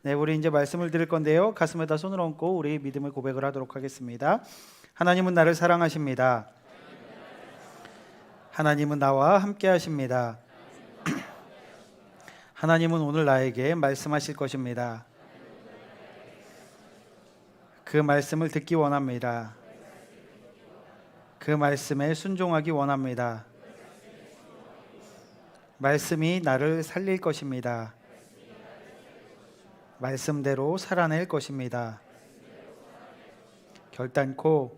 네, 우리 이제 말씀을 드릴 건데요. 가슴에다 손을 얹고 우리 믿음의 고백을 하도록 하겠습니다. 하나님은 나를 사랑하십니다. 하나님은 나와 함께 하십니다. 하나님은 오늘 나에게 말씀하실 것입니다. 그 말씀을 듣기 원합니다. 그 말씀에 순종하기 원합니다. 말씀이 나를 살릴 것입니다. 말씀대로 살아낼 것입니다. 결단코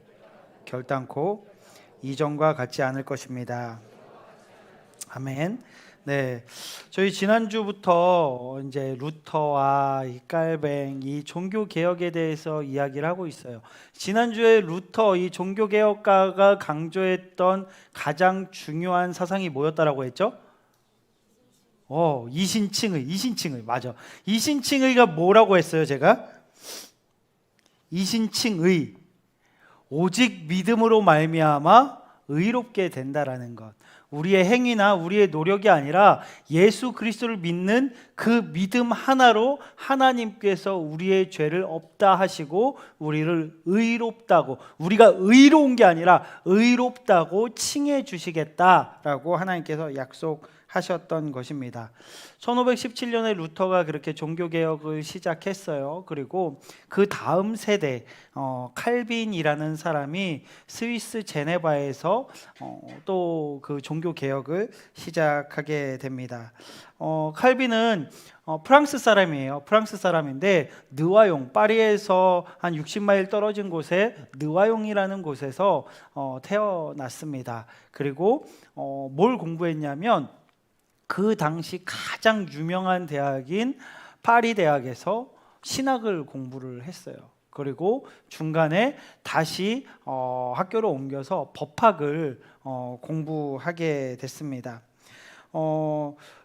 이전과 같지 않을 것입니다. 아멘. 네, 저희 지난주부터 이제 루터와 이 깔뱅, 이 종교 개혁에 대해서 이야기를 하고 있어요. 지난주에 루터, 이 종교 개혁가가 강조했던 가장 중요한 사상이 뭐였다라고 했죠? 이신칭의 맞아. 이신칭의가 뭐라고 했어요, 제가? 이신칭의, 오직 믿음으로 말미암아 의롭게 된다라는 것. 우리의 행위나 우리의 노력이 아니라 예수 그리스도를 믿는 그 믿음 하나로 하나님께서 우리의 죄를 없다 하시고 우리를 의롭다고, 우리가 의로운 게 아니라 의롭다고 칭해 주시겠다라고 하나님께서 약속하셨던 것입니다. 1517년에 루터가 그렇게 종교개혁을 시작했어요. 그리고 그 다음 세대 칼빈이라는 사람이 스위스 제네바에서 또 그 종교개혁을 시작하게 됩니다. 칼빈은 프랑스 사람이에요. 프랑스 사람인데 느와용, 파리에서 한 60마일 떨어진 곳에 느와용이라는 곳에서 태어났습니다. 그리고 뭘 공부했냐면 그 당시 가장 유명한 대학인 파리 대학에서 신학을 공부를 했어요. 그리고 중간에 다시 학교로 옮겨서 법학을 공부하게 됐습니다.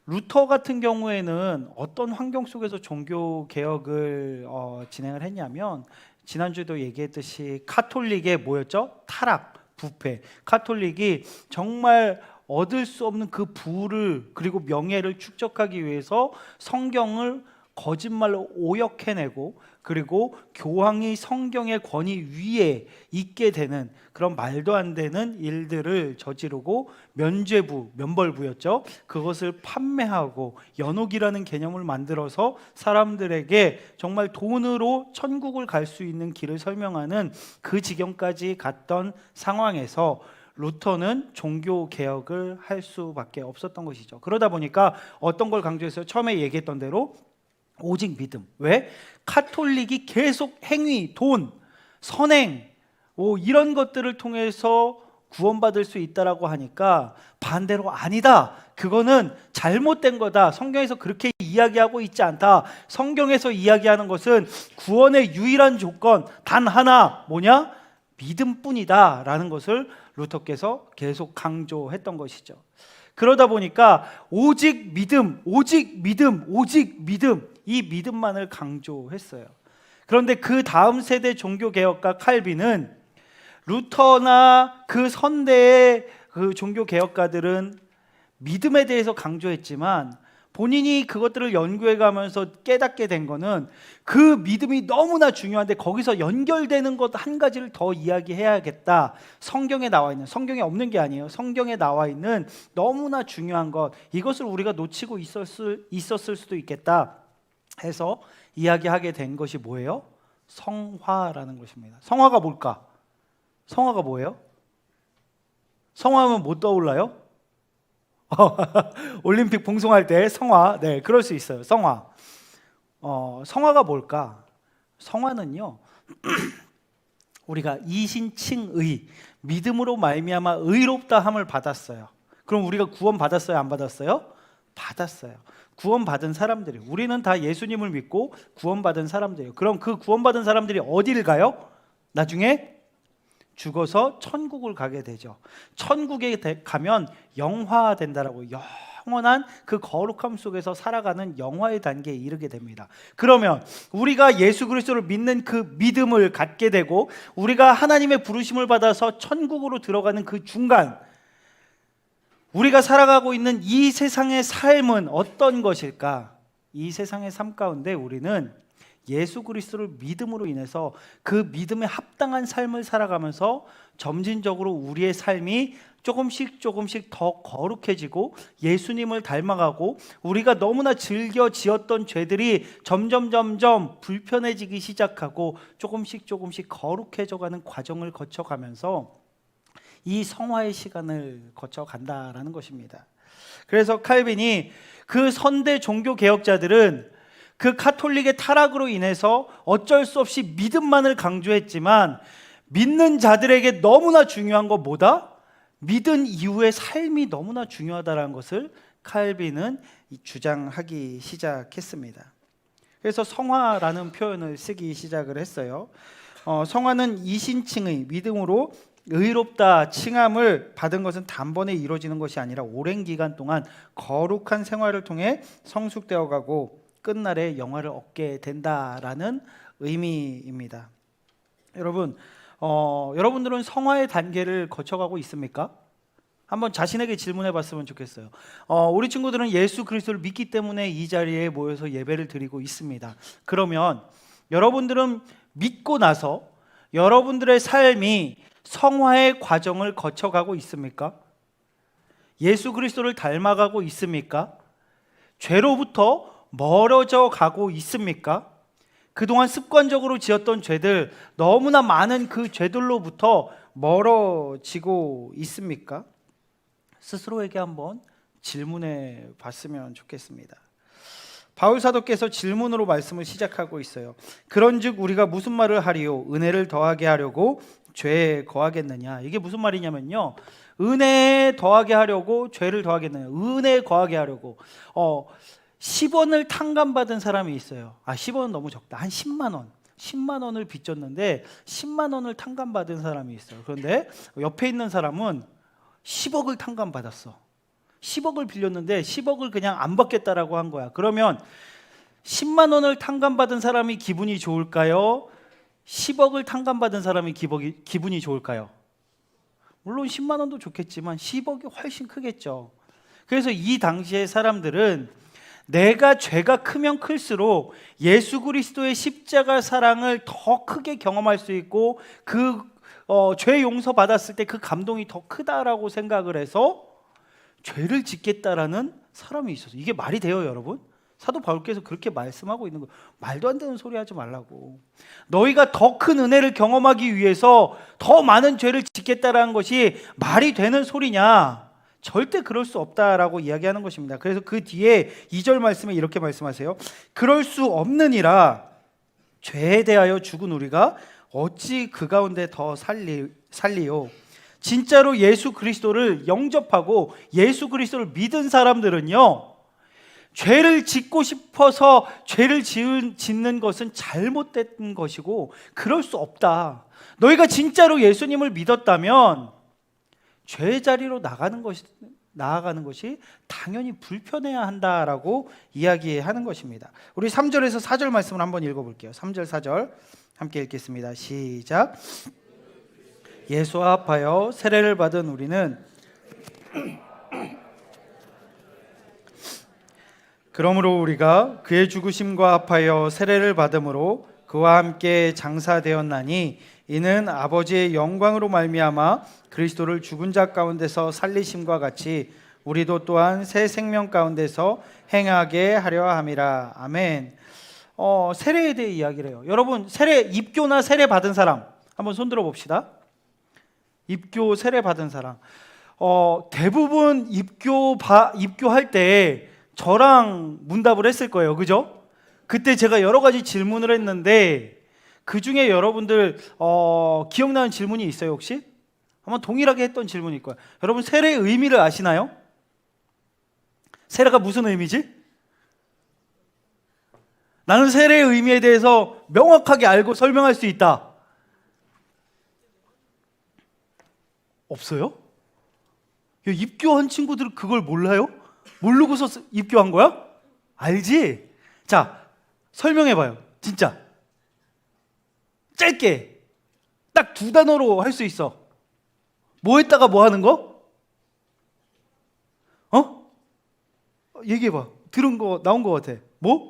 루터 같은 경우에는 어떤 환경 속에서 종교 개혁을 진행을 했냐면, 지난주에도 얘기했듯이 카톨릭의 뭐였죠? 타락, 부패. 카톨릭이 정말 얻을 수 없는 그 부를 그리고 명예를 축적하기 위해서 성경을 거짓말로 오역해내고, 그리고 교황이 성경의 권위 위에 있게 되는 그런 말도 안 되는 일들을 저지르고, 면벌부였죠. 그것을 판매하고 연옥이라는 개념을 만들어서 사람들에게 정말 돈으로 천국을 갈 수 있는 길을 설명하는 그 지경까지 갔던 상황에서 루터는 종교 개혁을 할 수밖에 없었던 것이죠. 그러다 보니까 어떤 걸 강조했어요? 처음에 얘기했던 대로 오직 믿음. 왜? 카톨릭이 계속 행위, 돈, 선행 이런 것들을 통해서 구원받을 수 있다라고 하니까 반대로 아니다, 그거는 잘못된 거다, 성경에서 그렇게 이야기하고 있지 않다, 성경에서 이야기하는 것은 구원의 유일한 조건 단 하나, 뭐냐? 믿음뿐이다 라는 것을 루터께서 계속 강조했던 것이죠. 그러다 보니까 오직 믿음, 이 믿음만을 강조했어요. 그런데 그 다음 세대 종교개혁가 칼빈은 루터나 그 선대의 그 종교개혁가들은 믿음에 대해서 강조했지만, 본인이 그것들을 연구해 가면서 깨닫게 된 거는 그 믿음이 너무나 중요한데 거기서 연결되는 것 한 가지를 더 이야기해야겠다. 성경에 나와 있는, 성경에 없는 게 아니에요. 성경에 나와 있는 너무나 중요한 것, 이것을 우리가 놓치고 있었을 수도 있겠다 해서 이야기하게 된 것이 뭐예요? 성화라는 것입니다. 성화가 뭘까? 성화가 뭐예요? 성화하면 뭐 떠올라요? 올림픽 봉송할 때 성화, 네, 그럴 수 있어요. 성화. 성화가 뭘까? 성화는요, 우리가 이신칭의, 믿음으로 말미암아 의롭다함을 받았어요. 그럼 우리가 구원 받았어요, 안 받았어요? 받았어요. 구원받은 사람들이, 우리는 다 예수님을 믿고 구원받은 사람들이에요. 그럼 그 구원받은 사람들이 어디를 가요? 나중에 죽어서 천국을 가게 되죠. 천국에 가면 영화된다라고, 영원한 그 거룩함 속에서 살아가는 영화의 단계에 이르게 됩니다. 그러면 우리가 예수 그리스도를 믿는 그 믿음을 갖게 되고 우리가 하나님의 부르심을 받아서 천국으로 들어가는 그 중간, 우리가 살아가고 있는 이 세상의 삶은 어떤 것일까? 이 세상의 삶 가운데 우리는 예수 그리스도를 믿음으로 인해서 그 믿음에 합당한 삶을 살아가면서 점진적으로 우리의 삶이 조금씩 더 거룩해지고 예수님을 닮아가고 우리가 너무나 즐겨 지었던 죄들이 점점 불편해지기 시작하고 조금씩 거룩해져가는 과정을 거쳐가면서 이 성화의 시간을 거쳐간다라는 것입니다. 그래서 칼빈이 그 선대 종교 개혁자들은 그 카톨릭의 타락으로 인해서 어쩔 수 없이 믿음만을 강조했지만 믿는 자들에게 너무나 중요한 건 뭐다? 믿은 이후의 삶이 너무나 중요하다는 것을 칼빈은 주장하기 시작했습니다. 그래서 성화라는 표현을 쓰기 시작을 했어요. 성화는 이신칭의 믿음으로 의롭다 칭함을 받은 것은 단번에 이루어지는 것이 아니라 오랜 기간 동안 거룩한 생활을 통해 성숙되어 가고 끝날에 영화를 얻게 된다라는 의미입니다. 여러분, 여러분들은 성화의 단계를 거쳐가고 있습니까? 한번 자신에게 질문해 봤으면 좋겠어요. 우리 친구들은 예수 그리스도를 믿기 때문에 이 자리에 모여서 예배를 드리고 있습니다. 그러면 여러분들은 믿고 나서 여러분들의 삶이 성화의 과정을 거쳐가고 있습니까? 예수 그리스도를 닮아가고 있습니까? 죄로부터 멀어져 가고 있습니까? 그동안 습관적으로 지었던 죄들, 너무나 많은 그 죄들로부터 멀어지고 있습니까? 스스로에게 한번 질문해 봤으면 좋겠습니다. 바울 사도께서 질문으로 말씀을 시작하고 있어요. 그런즉 우리가 무슨 말을 하리요? 은혜를 더하게 하려고 죄에 거하겠느냐? 이게 무슨 말이냐면요, 은혜에 더하게 하려고 죄를 더하겠느냐? 은혜에 거하게 하려고 10원을 탕감받은 사람이 있어요. 10원은 너무 적다. 한 10만 원. 10만 원을 빚졌는데 10만 원을 탕감받은 사람이 있어요. 그런데 옆에 있는 사람은 10억을 탕감받았어. 10억을 빌렸는데 10억을 그냥 안 받겠다라고 한 거야. 그러면 10만 원을 탕감받은 사람이 기분이 좋을까요? 10억을 탕감받은 사람이 기분이 좋을까요? 물론 10만 원도 좋겠지만 10억이 훨씬 크겠죠. 그래서 이 당시의 사람들은 내가 죄가 크면 클수록 예수 그리스도의 십자가 사랑을 더 크게 경험할 수 있고 그 죄 용서 받았을 때 그 감동이 더 크다라고 생각을 해서 죄를 짓겠다라는 사람이 있었어요. 이게 말이 돼요, 여러분? 사도 바울께서 그렇게 말씀하고 있는 거예요. 말도 안 되는 소리 하지 말라고. 너희가 더 큰 은혜를 경험하기 위해서 더 많은 죄를 짓겠다라는 것이 말이 되는 소리냐? 절대 그럴 수 없다라고 이야기하는 것입니다. 그래서 그 뒤에 2절 말씀에 이렇게 말씀하세요. 그럴 수 없느니라 죄에 대하여 죽은 우리가 어찌 그 가운데 더 살리요? 진짜로 예수 그리스도를 영접하고 예수 그리스도를 믿은 사람들은요, 죄를 짓고 싶어서 죄를 짓는 것은 잘못된 것이고 그럴 수 없다. 너희가 진짜로 예수님을 믿었다면 죄의 자리로 나아가는 것이 당연히 불편해야 한다라고 이야기하는 것입니다. 우리 3절에서 4절 말씀을 한번 읽어볼게요. 3절 4절 함께 읽겠습니다. 시작. 예수와 합하여 세례를 받은 우리는 그러므로 우리가 그의 죽으심과 합하여 세례를 받음으로 그와 함께 장사되었나니 이는 아버지의 영광으로 말미암아 그리스도를 죽은 자 가운데서 살리심과 같이 우리도 또한 새 생명 가운데서 행하게 하려 함이라. 아멘. 세례에 대해 이야기를 해요. 여러분, 입교나 세례 받은 사람 한번 손 들어 봅시다. 입교 세례 받은 사람, 대부분 입교할 때 저랑 문답을 했을 거예요. 그죠? 그때 제가 여러 가지 질문을 했는데 그 중에 여러분들 기억나는 질문이 있어요 혹시? 아마 동일하게 했던 질문일 거예요. 여러분, 세례의 의미를 아시나요? 세례가 무슨 의미지? 나는 세례의 의미에 대해서 명확하게 알고 설명할 수 있다. 없어요? 입교한 친구들은 그걸 몰라요? 모르고서 입교한 거야? 알지? 자, 설명해봐요. 진짜 짧게 딱 2단어로 할 수 있어. 뭐 했다가 뭐 하는 거? 얘기해봐. 들은 거 나온 거 같아. 뭐?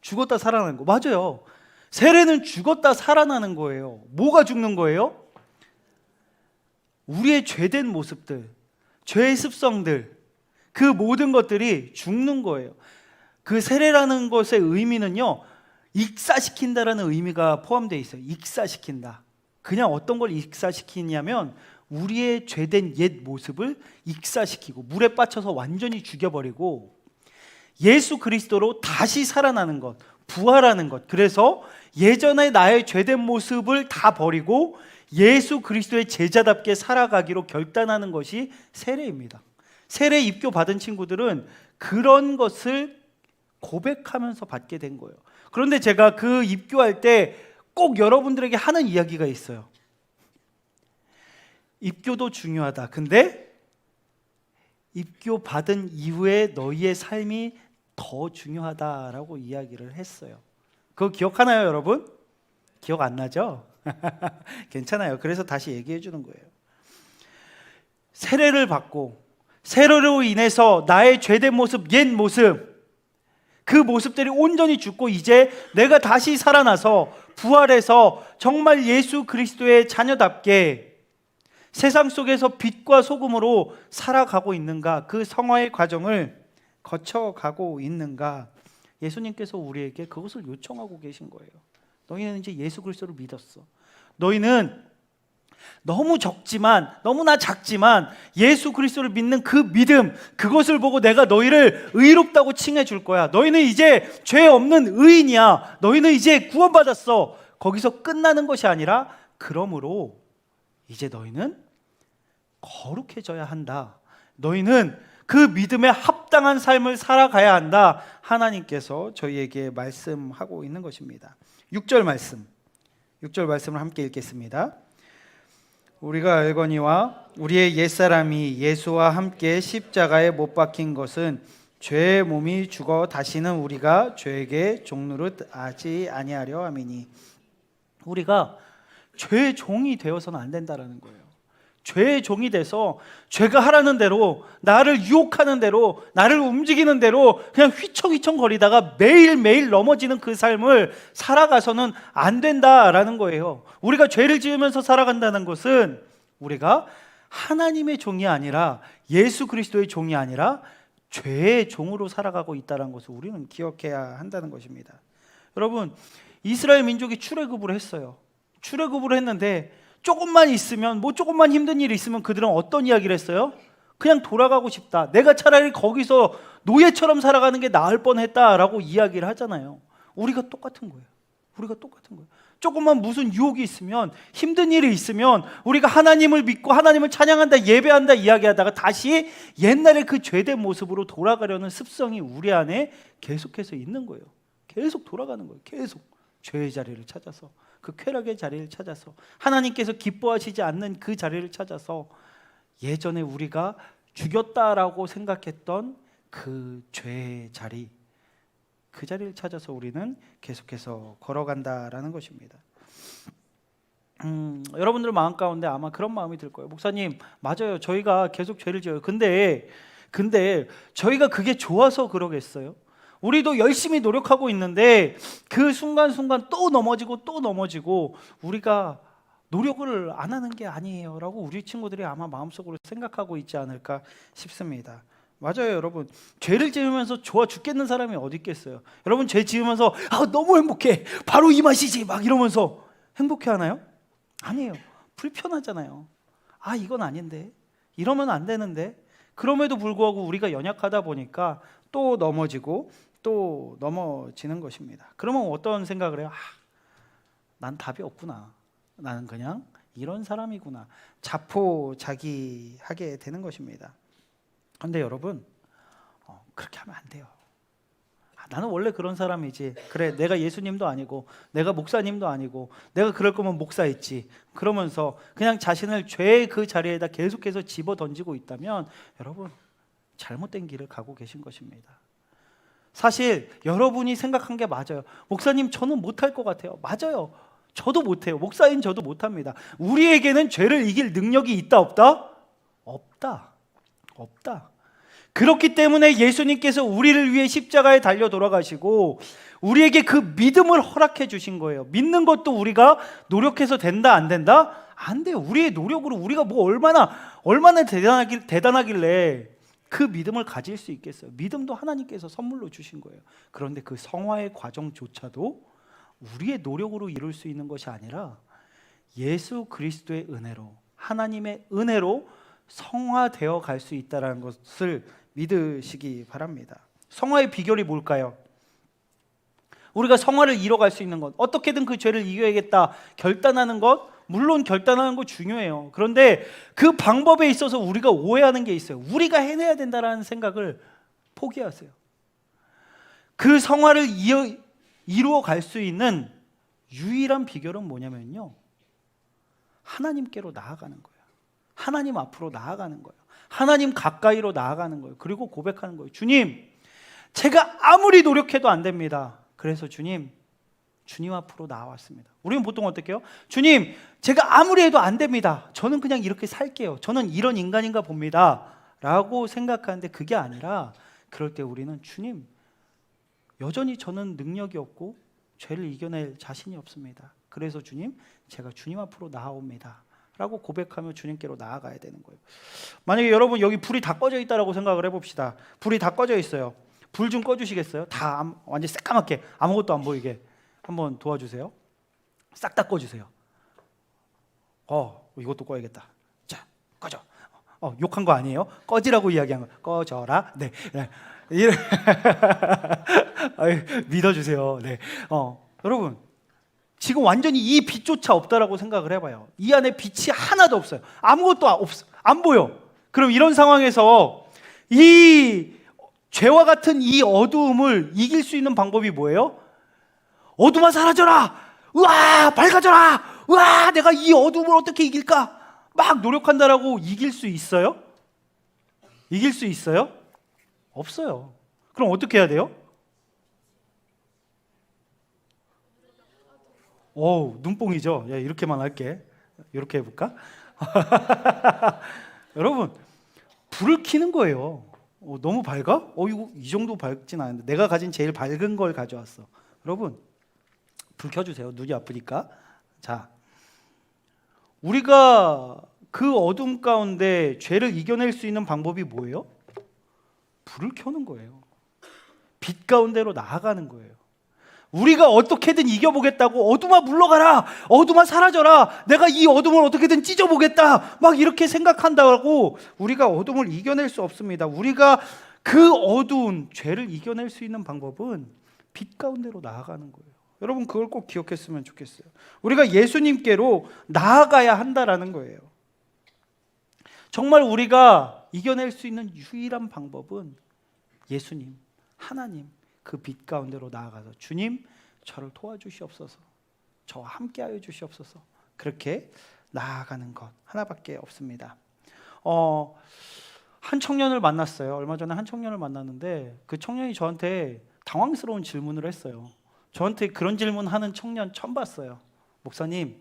죽었다 살아나는 거. 맞아요. 세례는 죽었다 살아나는 거예요. 뭐가 죽는 거예요? 우리의 죄된 모습들, 죄의 습성들, 그 모든 것들이 죽는 거예요. 그 세례라는 것의 의미는요, 익사시킨다라는 의미가 포함되어 있어요. 익사시킨다. 그냥 어떤 걸 익사시키냐면 우리의 죄된 옛 모습을 익사시키고 물에 빠쳐서 완전히 죽여버리고 예수 그리스도로 다시 살아나는 것, 부활하는 것. 그래서 예전에 나의 죄된 모습을 다 버리고 예수 그리스도의 제자답게 살아가기로 결단하는 것이 세례입니다. 세례 입교 받은 친구들은 그런 것을 고백하면서 받게 된 거예요. 그런데 제가 그 입교할 때 꼭 여러분들에게 하는 이야기가 있어요. 입교도 중요하다. 근데 입교 받은 이후에 너희의 삶이 더 중요하다라고 이야기를 했어요. 그거 기억하나요, 여러분? 기억 안 나죠? 괜찮아요. 그래서 다시 얘기해 주는 거예요. 세례를 받고 세례로 인해서 나의 죄된 모습, 옛 모습, 그 모습들이 온전히 죽고 이제 내가 다시 살아나서 부활해서 정말 예수 그리스도의 자녀답게 세상 속에서 빛과 소금으로 살아가고 있는가, 그 성화의 과정을 거쳐가고 있는가, 예수님께서 우리에게 그것을 요청하고 계신 거예요. 너희는 이제 예수 그리스도를 믿었어. 너희는 너무 적지만, 너무나 작지만 예수 그리스도를 믿는 그 믿음, 그것을 보고 내가 너희를 의롭다고 칭해 줄 거야. 너희는 이제 죄 없는 의인이야. 너희는 이제 구원받았어. 거기서 끝나는 것이 아니라 그러므로 이제 너희는 거룩해져야 한다. 너희는 그 믿음에 합당한 삶을 살아가야 한다. 하나님께서 저희에게 말씀하고 있는 것입니다. 6절 말씀을 함께 읽겠습니다. 우리가 알거니와 우리의 옛사람이 예수와 함께 십자가에 못 박힌 것은 죄의 몸이 죽어 다시는 우리가 죄에게 종노릇 하지 아니하려 함이니. 우리가 죄의 종이 되어서는 안 된다라는 거예요. 죄의 종이 돼서 죄가 하라는 대로, 나를 유혹하는 대로, 나를 움직이는 대로 그냥 휘청휘청 거리다가 매일매일 넘어지는 그 삶을 살아가서는 안 된다라는 거예요. 우리가 죄를 지으면서 살아간다는 것은 우리가 하나님의 종이 아니라, 예수 그리스도의 종이 아니라 죄의 종으로 살아가고 있다는 것을 우리는 기억해야 한다는 것입니다. 여러분, 이스라엘 민족이 출애굽을 했어요. 출애굽을 했는데 조금만 있으면, 조금만 힘든 일이 있으면 그들은 어떤 이야기를 했어요? 그냥 돌아가고 싶다. 내가 차라리 거기서 노예처럼 살아가는 게 나을 뻔했다라고 이야기를 하잖아요. 우리가 똑같은 거예요. 조금만 무슨 유혹이 있으면, 힘든 일이 있으면 우리가 하나님을 믿고 하나님을 찬양한다, 예배한다 이야기하다가 다시 옛날에 그 죄된 모습으로 돌아가려는 습성이 우리 안에 계속해서 있는 거예요. 계속 돌아가는 거예요. 계속 죄의 자리를 찾아서, 그 쾌락의 자리를 찾아서, 하나님께서 기뻐하시지 않는 그 자리를 찾아서 예전에 우리가 죽였다라고 생각했던 그 죄의 자리, 그 자리를 찾아서 우리는 계속해서 걸어간다라는 것입니다. 여러분들 마음 가운데 아마 그런 마음이 들 거예요. 목사님, 맞아요. 저희가 계속 죄를 지어요. 근데 저희가 그게 좋아서 그러겠어요? 우리도 열심히 노력하고 있는데 그 순간순간 또 넘어지고 우리가 노력을 안 하는 게 아니에요 라고 우리 친구들이 아마 마음속으로 생각하고 있지 않을까 싶습니다. 맞아요, 여러분. 죄를 지으면서 좋아 죽겠는 사람이 어디 있겠어요? 여러분, 죄 지으면서 너무 행복해, 바로 이 맛이지 막 이러면서 행복해 하나요? 아니에요. 불편하잖아요. 이건 아닌데, 이러면 안 되는데. 그럼에도 불구하고 우리가 연약하다 보니까 또 넘어지고 또 넘어지는 것입니다. 그러면 어떤 생각을 해요? 난 답이 없구나, 나는 그냥 이런 사람이구나, 자포자기하게 되는 것입니다. 그런데 여러분, 그렇게 하면 안 돼요. 나는 원래 그런 사람이지, 그래 내가 예수님도 아니고 내가 목사님도 아니고 내가 그럴 거면 목사했지, 그러면서 그냥 자신을 죄의 그 자리에다 계속해서 집어 던지고 있다면 여러분, 잘못된 길을 가고 계신 것입니다. 사실 여러분이 생각한 게 맞아요. 목사님, 저는 못할 것 같아요. 맞아요. 저도 못해요. 목사인 저도 못합니다. 우리에게는 죄를 이길 능력이 있다 없다? 없다. 그렇기 때문에 예수님께서 우리를 위해 십자가에 달려 돌아가시고 우리에게 그 믿음을 허락해 주신 거예요. 믿는 것도 우리가 노력해서 된다 안 된다? 안 돼요. 우리의 노력으로 우리가 뭐 얼마나 대단하길래 그 믿음을 가질 수 있겠어요. 믿음도 하나님께서 선물로 주신 거예요. 그런데 그 성화의 과정조차도 우리의 노력으로 이룰 수 있는 것이 아니라 예수 그리스도의 은혜로, 하나님의 은혜로 성화되어 갈 수 있다는 것을 믿으시기 바랍니다. 성화의 비결이 뭘까요? 우리가 성화를 이뤄갈 수 있는 것, 어떻게든 그 죄를 이겨야겠다 결단하는 것, 물론 결단하는 거 중요해요. 그런데 그 방법에 있어서 우리가 오해하는 게 있어요. 우리가 해내야 된다는 생각을 포기하세요. 그 성화를 이루어 갈 수 있는 유일한 비결은 뭐냐면요, 하나님께로 나아가는 거예요. 하나님 앞으로 나아가는 거예요. 하나님 가까이로 나아가는 거예요. 그리고 고백하는 거예요. 주님, 제가 아무리 노력해도 안 됩니다. 그래서 주님 앞으로 나왔습니다. 우리는 보통 어떻게 해요? 주님, 제가 아무리 해도 안 됩니다. 저는 그냥 이렇게 살게요. 저는 이런 인간인가 봅니다. 라고 생각하는데 그게 아니라, 그럴 때 우리는 주님, 여전히 저는 능력이 없고 죄를 이겨낼 자신이 없습니다. 그래서 주님, 제가 주님 앞으로 나아옵니다. 라고 고백하며 주님께로 나아가야 되는 거예요. 만약에 여러분 여기 불이 다 꺼져 있다라고 생각을 해봅시다. 불이 다 꺼져 있어요. 불 좀 꺼주시겠어요? 다 완전 새까맣게 아무것도 안 보이게 한번 도와주세요. 싹 다 꺼주세요. 이것도 꺼야겠다. 자, 꺼져. 욕한 거 아니에요? 꺼지라고 이야기한 거. 꺼져라. 네. 믿어주세요. 네. 여러분, 지금 완전히 이 빛조차 없다라고 생각을 해봐요. 이 안에 빛이 하나도 없어요. 아무것도 안 보여. 그럼 이런 상황에서 이 죄와 같은 이 어두움을 이길 수 있는 방법이 뭐예요? 어둠아 사라져라! 우와 밝아져라! 우와 내가 이 어둠을 어떻게 이길까? 막 노력한다라고 이길 수 있어요? 이길 수 있어요? 없어요. 그럼 어떻게 해야 돼요? 눈뽕이죠. 이렇게만 할게. 이렇게 해볼까? 여러분, 불을 켜는 거예요. 너무 밝아? 이거 이 정도 밝진 않은데 내가 가진 제일 밝은 걸 가져왔어. 여러분, 불 켜주세요. 눈이 아프니까. 자, 우리가 그 어둠 가운데 죄를 이겨낼 수 있는 방법이 뭐예요? 불을 켜는 거예요. 빛 가운데로 나아가는 거예요. 우리가 어떻게든 이겨보겠다고 어둠아 물러가라, 어둠아 사라져라, 내가 이 어둠을 어떻게든 찢어보겠다 막 이렇게 생각한다고 우리가 어둠을 이겨낼 수 없습니다. 우리가 그 어두운 죄를 이겨낼 수 있는 방법은 빛 가운데로 나아가는 거예요. 여러분 그걸 꼭 기억했으면 좋겠어요. 우리가 예수님께로 나아가야 한다라는 거예요. 정말 우리가 이겨낼 수 있는 유일한 방법은 예수님, 하나님 그 빛 가운데로 나아가서 주님 저를 도와주시옵소서, 저와 함께하여 주시옵소서, 그렇게 나아가는 것 하나밖에 없습니다. 한 청년을 만났어요. 얼마 전에 한 청년을 만났는데 그 청년이 저한테 당황스러운 질문을 했어요. 저한테 그런 질문하는 청년 처음 봤어요. 목사님,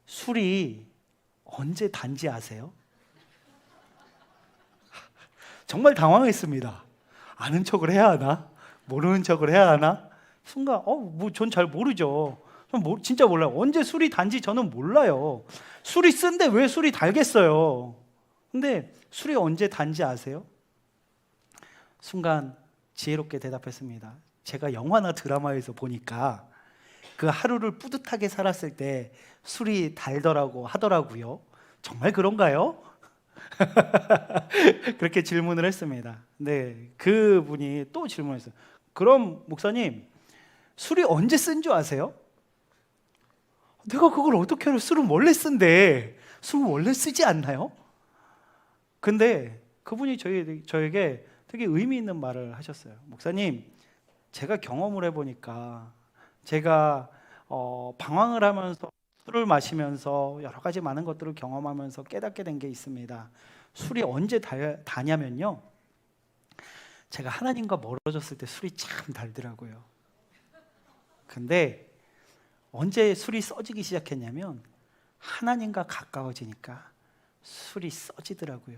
술이 언제 단지 아세요? 정말 당황했습니다. 아는 척을 해야 하나? 모르는 척을 해야 하나? 순간 전 잘 모르죠. 진짜 몰라요. 언제 술이 단지 저는 몰라요. 술이 쓴데 왜 술이 달겠어요? 근데 술이 언제 단지 아세요? 순간 지혜롭게 대답했습니다. 제가 영화나 드라마에서 보니까 그 하루를 뿌듯하게 살았을 때 술이 달더라고 하더라고요. 정말 그런가요? 그렇게 질문을 했습니다. 네, 그분이 또 질문했어요. 그럼 목사님, 술이 언제 쓴 줄 아세요? 내가 그걸 어떻게 알아? 술은 원래 쓴데. 술은 원래 쓰지 않나요? 근데 그분이 저에게 되게 의미 있는 말을 하셨어요. 목사님, 제가 경험을 해보니까 제가 방황을 하면서 술을 마시면서 여러 가지 많은 것들을 경험하면서 깨닫게 된 게 있습니다. 술이 언제 다냐면요, 제가 하나님과 멀어졌을 때 술이 참 달더라고요. 근데 언제 술이 써지기 시작했냐면 하나님과 가까워지니까 술이 써지더라고요.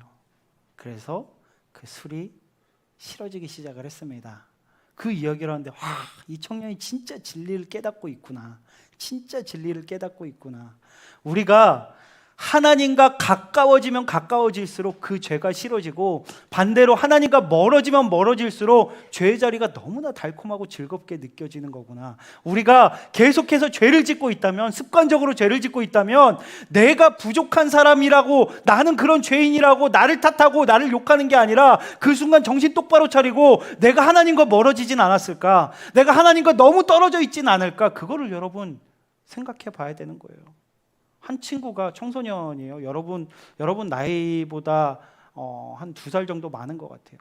그래서 그 술이 싫어지기 시작을 했습니다. 그 이야기를 하는데 이 청년이 진짜 진리를 깨닫고 있구나. 진짜 진리를 깨닫고 있구나. 우리가 하나님과 가까워지면 가까워질수록 그 죄가 싫어지고, 반대로 하나님과 멀어지면 멀어질수록 죄의 자리가 너무나 달콤하고 즐겁게 느껴지는 거구나. 우리가 계속해서 죄를 짓고 있다면, 습관적으로 죄를 짓고 있다면, 내가 부족한 사람이라고, 나는 그런 죄인이라고 나를 탓하고 나를 욕하는 게 아니라 그 순간 정신 똑바로 차리고 내가 하나님과 멀어지진 않았을까? 내가 하나님과 너무 떨어져 있진 않을까? 그거를 여러분 생각해 봐야 되는 거예요. 한 친구가 청소년이에요. 여러분 나이보다 한 2살 정도 많은 것 같아요.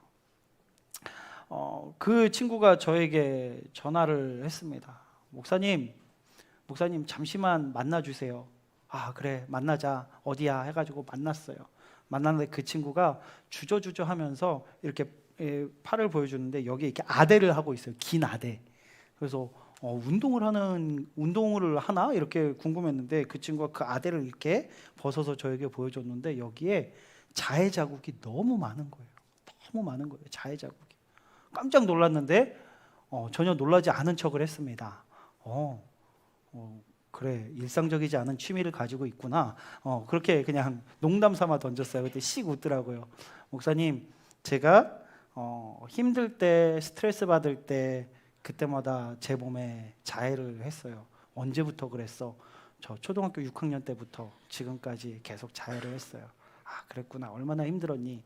그 친구가 저에게 전화를 했습니다. 목사님 잠시만 만나주세요. 아 그래 만나자. 어디야 해가지고 만났어요. 만났는데 그 친구가 주저주저 하면서 이렇게 팔을 보여주는데 여기 이렇게 아대를 하고 있어요. 긴 아대. 그래서 운동을 하나 이렇게 궁금했는데 그 친구가 그 아대를 이렇게 벗어서 저에게 보여줬는데 여기에 자해 자국이 너무 많은 거예요. 너무 많은 거예요. 자해 자국이. 깜짝 놀랐는데 전혀 놀라지 않은 척을 했습니다. 그래 일상적이지 않은 취미를 가지고 있구나. 그렇게 그냥 농담 삼아 던졌어요. 그때 씩 웃더라고요. 목사님 제가 힘들 때 스트레스 받을 때 그때마다 제 몸에 자해를 했어요. 언제부터 그랬어? 저 초등학교 6학년 때부터 지금까지 계속 자해를 했어요. 아 그랬구나. 얼마나 힘들었니?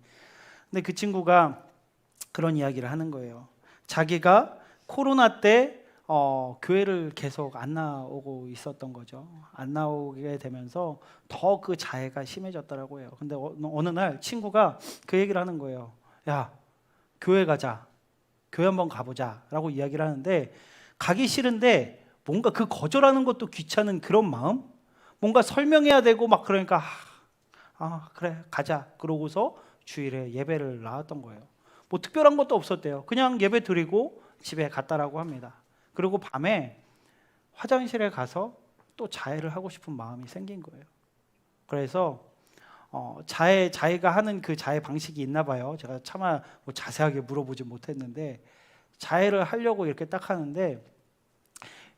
근데 그 친구가 그런 이야기를 하는 거예요. 자기가 코로나 때 교회를 계속 안 나오고 있었던 거죠. 안 나오게 되면서 더 그 자해가 심해졌더라고요. 근데 어느 날 친구가 그 얘기를 하는 거예요. 야 교회 가자. 교회 한번 가보자 라고 이야기를 하는데 가기 싫은데 뭔가 그 거절하는 것도 귀찮은 그런 마음, 뭔가 설명해야 되고 막 그러니까 그래 가자 그러고서 주일에 예배를 나왔던 거예요. 뭐 특별한 것도 없었대요. 그냥 예배 드리고 집에 갔다라고 합니다. 그리고 밤에 화장실에 가서 또 자해를 하고 싶은 마음이 생긴 거예요. 그래서 자해가 하는 그 자해 방식이 있나 봐요. 제가 차마 뭐 자세하게 물어보지 못했는데 자해를 하려고 이렇게 딱 하는데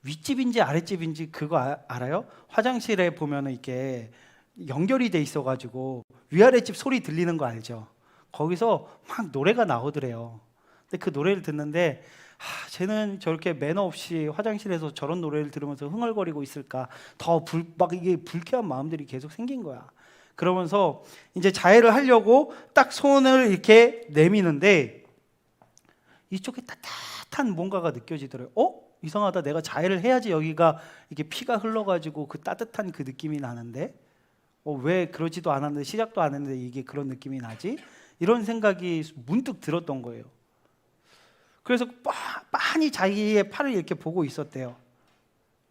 윗집인지 아랫집인지 그거 알아요? 화장실에 보면은 이렇게 연결이 돼 있어가지고 위아랫집 소리 들리는 거 알죠? 거기서 막 노래가 나오더래요. 근데 그 노래를 듣는데 쟤는 저렇게 매너 없이 화장실에서 저런 노래를 들으면서 흥얼거리고 있을까? 막 이게 불쾌한 마음들이 계속 생긴 거야. 그러면서 이제 자해를 하려고 딱 손을 이렇게 내미는데 이쪽에 따뜻한 뭔가가 느껴지더라고요. 이상하다. 내가 자해를 해야지 여기가 이게 피가 흘러가지고 그 따뜻한 그 느낌이 나는데 왜 그러지도 않았는데 시작도 안 했는데 이게 그런 느낌이 나지? 이런 생각이 문득 들었던 거예요. 그래서 빤히 자기의 팔을 이렇게 보고 있었대요.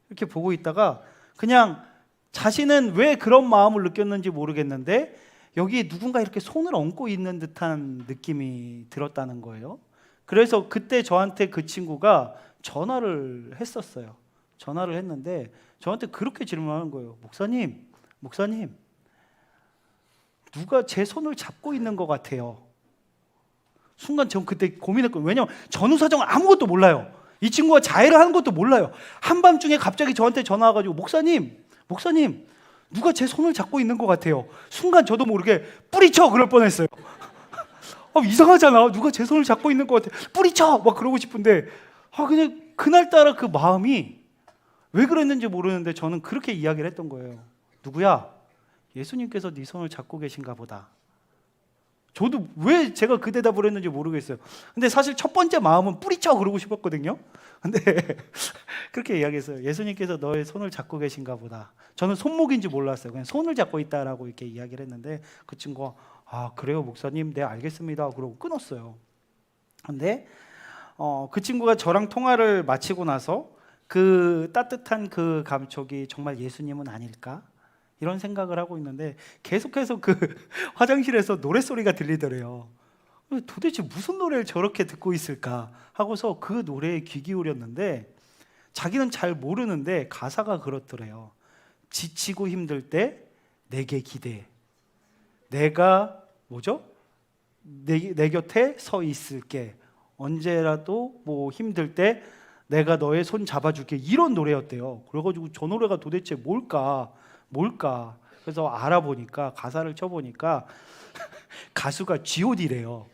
이렇게 보고 있다가 그냥 자신은 왜 그런 마음을 느꼈는지 모르겠는데 여기에 누군가 이렇게 손을 얹고 있는 듯한 느낌이 들었다는 거예요. 그래서 그때 저한테 그 친구가 전화를 했었어요. 전화를 했는데 저한테 그렇게 질문하는 거예요. 목사님 누가 제 손을 잡고 있는 것 같아요. 순간 전 그때 고민했거든요. 왜냐하면 전후 사정을 아무것도 몰라요. 이 친구가 자해를 하는 것도 몰라요. 한밤중에 갑자기 저한테 전화 와가지고 목사님 누가 제 손을 잡고 있는 것 같아요. 순간 저도 모르게 뿌리쳐 그럴 뻔했어요. 이상하잖아. 누가 제 손을 잡고 있는 것 같아. 뿌리쳐 막 그러고 싶은데 그냥 그날따라 그 마음이 왜 그랬는지 모르는데 저는 그렇게 이야기를 했던 거예요. 누구야? 예수님께서 네 손을 잡고 계신가 보다. 저도 왜 제가 그 대답을 했는지 모르겠어요. 근데 사실 첫 번째 마음은 뿌리쳐 그러고 싶었거든요. 근데 그렇게 이야기했어요. 예수님께서 너의 손을 잡고 계신가 보다. 저는 손목인지 몰랐어요. 그냥 손을 잡고 있다라고 이렇게 이야기를 했는데 그 친구가 그래요 목사님, 네 알겠습니다 그러고 끊었어요. 근데 그 친구가 저랑 통화를 마치고 나서 그 따뜻한 그 감촉이 정말 예수님은 아닐까? 이런 생각을 하고 있는데 계속해서 그 화장실에서 노랫소리가 들리더래요. 도대체 무슨 노래를 저렇게 듣고 있을까 하고서 그 노래에 귀 기울였는데 자기는 잘 모르는데 가사가 그렇더래요. 지치고 힘들 때 내게 기대. 내가 뭐죠? 내 곁에 서 있을게. 언제라도 뭐 힘들 때 내가 너의 손 잡아줄게. 이런 노래였대요. 그래가지고 저 노래가 도대체 뭘까? 그래서 알아보니까, 가사를 쳐보니까 가수가 G.O.D래요.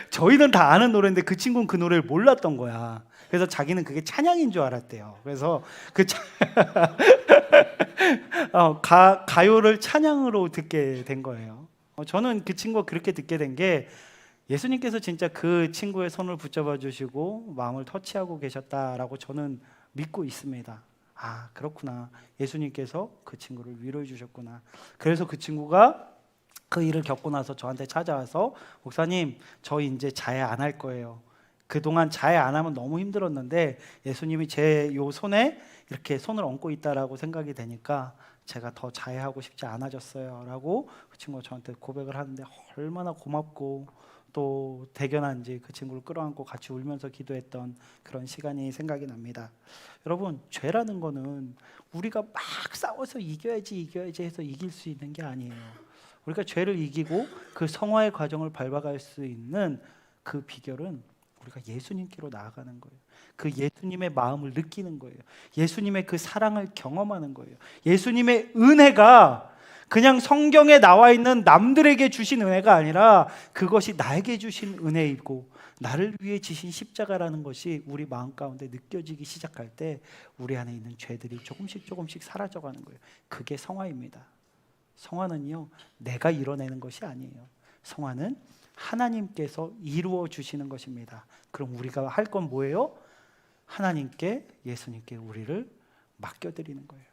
저희는 다 아는 노래인데 그 친구는 그 노래를 몰랐던 거야. 그래서 자기는 그게 찬양인 줄 알았대요. 그래서 가요를 찬양으로 듣게 된 거예요. 저는 그 친구가 그렇게 듣게 된 게, 예수님께서 진짜 그 친구의 손을 붙잡아 주시고 마음을 터치하고 계셨다라고 저는 믿고 있습니다. 아, 그렇구나. 예수님께서 그 친구를 위로해 주셨구나. 그래서 그 친구가 그 일을 겪고 나서 저한테 찾아와서, 목사님, 저 이제 자해 안 할 거예요. 그동안 자해 안 하면 너무 힘들었는데 예수님이 제 요 손에 이렇게 손을 얹고 있다라고 생각이 되니까 제가 더 자해하고 싶지 않아졌어요 라고 그 친구가 저한테 고백을 하는데, 얼마나 고맙고 또 대견한지 그 친구를 끌어안고 같이 울면서 기도했던 그런 시간이 생각이 납니다. 여러분, 죄라는 거는 우리가 막 싸워서 이겨야지 해서 이길 수 있는 게 아니에요. 우리가 죄를 이기고 그 성화의 과정을 밟아갈 수 있는 그 비결은 우리가 예수님께로 나아가는 거예요. 그 예수님의 마음을 느끼는 거예요. 예수님의 그 사랑을 경험하는 거예요. 예수님의 은혜가 그냥 성경에 나와 있는 남들에게 주신 은혜가 아니라 그것이 나에게 주신 은혜이고 나를 위해 지신 십자가라는 것이 우리 마음 가운데 느껴지기 시작할 때 우리 안에 있는 죄들이 조금씩 사라져가는 거예요. 그게 성화입니다. 성화는요, 내가 이뤄내는 것이 아니에요. 성화는 하나님께서 이루어 주시는 것입니다. 그럼 우리가 할 건 뭐예요? 하나님께, 예수님께 우리를 맡겨드리는 거예요.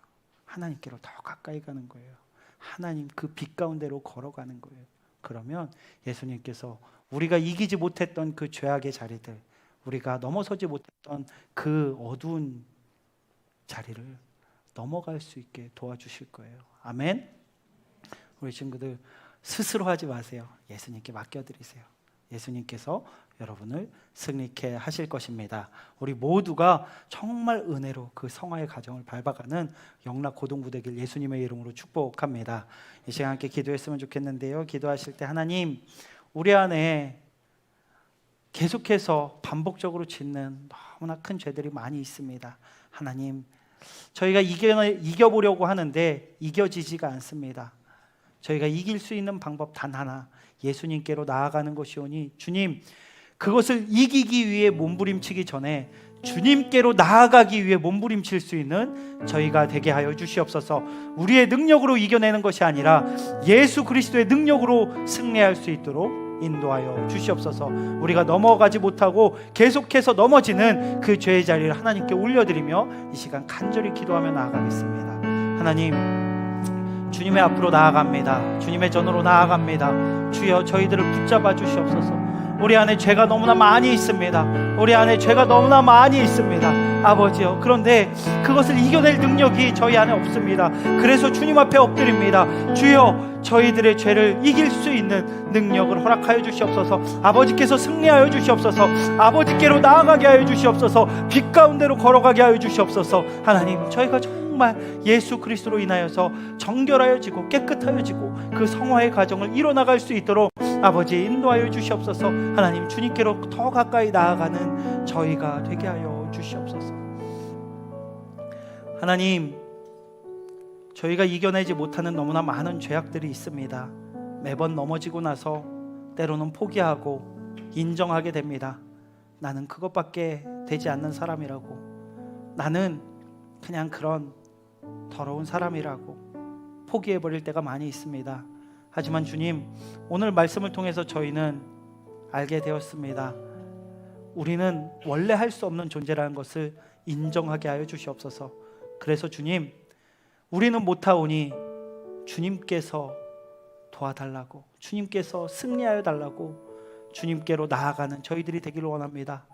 하나님께로 더 가까이 가는 거예요. 하나님 그 빛 가운데로 걸어가는 거예요. 그러면 예수님께서 우리가 이기지 못했던 그 죄악의 자리들, 우리가 넘어서지 못했던 그 어두운 자리를 넘어갈 수 있게 도와주실 거예요. 아멘. 우리 친구들, 스스로 하지 마세요. 예수님께 맡겨드리세요. 예수님께서 여러분을 승리케 하실 것입니다. 우리 모두가 정말 은혜로 그 성화의 과정을 밟아가는 영락 고동부 되길 예수님의 이름으로 축복합니다. 이 시간 함께 기도했으면 좋겠는데요. 기도하실 때, 하나님, 우리 안에 계속해서 반복적으로 짓는 너무나 큰 죄들이 많이 있습니다. 하나님, 저희가 이겨보려고 하는데 이겨지지가 않습니다. 저희가 이길 수 있는 방법 단 하나, 예수님께로 나아가는 것이오니, 주님, 그것을 이기기 위해 몸부림치기 전에 주님께로 나아가기 위해 몸부림칠 수 있는 저희가 되게 하여 주시옵소서. 우리의 능력으로 이겨내는 것이 아니라 예수 그리스도의 능력으로 승리할 수 있도록 인도하여 주시옵소서. 우리가 넘어가지 못하고 계속해서 넘어지는 그 죄의 자리를 하나님께 올려드리며 이 시간 간절히 기도하며 나아가겠습니다. 하나님, 주님의 앞으로 나아갑니다. 주님의 전으로 나아갑니다. 주여, 저희들을 붙잡아 주시옵소서. 우리 안에 죄가 너무나 많이 있습니다. 우리 안에 죄가 너무나 많이 있습니다. 아버지요, 그런데 그것을 이겨낼 능력이 저희 안에 없습니다. 그래서 주님 앞에 엎드립니다. 주여, 저희들의 죄를 이길 수 있는 능력을 허락하여 주시옵소서. 아버지께서 승리하여 주시옵소서. 아버지께로 나아가게 하여 주시옵소서. 빛 가운데로 걸어가게 하여 주시옵소서. 하나님, 저희가 정말 예수 그리스도로 인하여서 정결하여지고 깨끗하여지고 그 성화의 과정을 이뤄나갈 수 있도록 아버지 인도하여 주시옵소서. 하나님, 주님께로 더 가까이 나아가는 저희가 되게 하여 주시옵소서. 하나님, 저희가 이겨내지 못하는 너무나 많은 죄악들이 있습니다. 매번 넘어지고 나서 때로는 포기하고 인정하게 됩니다. 나는 그것밖에 되지 않는 사람이라고, 나는 그냥 그런 더러운 사람이라고 포기해버릴 때가 많이 있습니다. 하지만 주님, 오늘 말씀을 통해서 저희는 알게 되었습니다. 우리는 원래 할 수 없는 존재라는 것을 인정하게 하여 주시옵소서. 그래서 주님, 우리는 못하오니 주님께서 도와달라고, 주님께서 승리하여 달라고 주님께로 나아가는 저희들이 되기를 원합니다.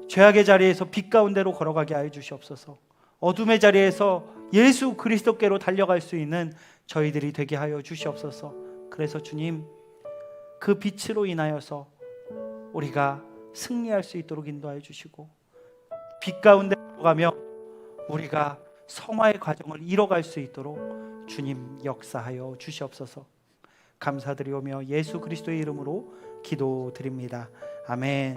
죄악의 자리에서 빛 가운데로 걸어가게 하여 주시옵소서. 어둠의 자리에서 예수 그리스도께로 달려갈 수 있는 저희들이 되게 하여 주시옵소서. 그래서 주님, 그 빛으로 인하여서 우리가 승리할 수 있도록 인도하여 주시고, 빛 가운데 가며 우리가 성화의 과정을 이뤄갈 수 있도록 주님 역사하여 주시옵소서. 감사드리오며 예수 그리스도의 이름으로 기도드립니다. 아멘.